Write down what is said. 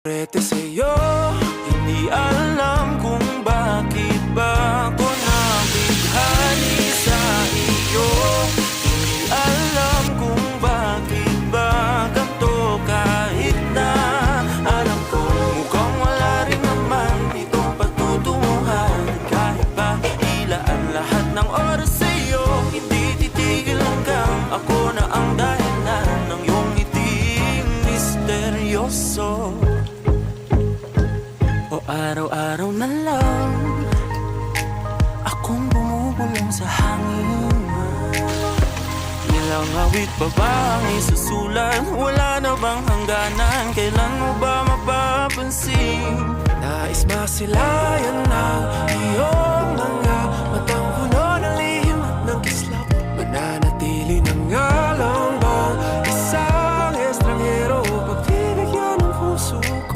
Rete sa'yo, hindi alam kung bakit ba ako nabighani sa iyo. Hindi alam kung bakit ba ganito kahit na alam ko mukhang wala rin naman itong patutunguhan. Kahit pa ilaan lahat ng oras sa'yo, hindi titigil hanggang ako na ang dahilan ng iyong ngiting misteryoso. O araw-araw na lang akong bumubulong sa hangin. Ilang awit pa ba ang isusulat? Wala na bang hangganan? Kailan mo ba mapapansin? Nais ba sila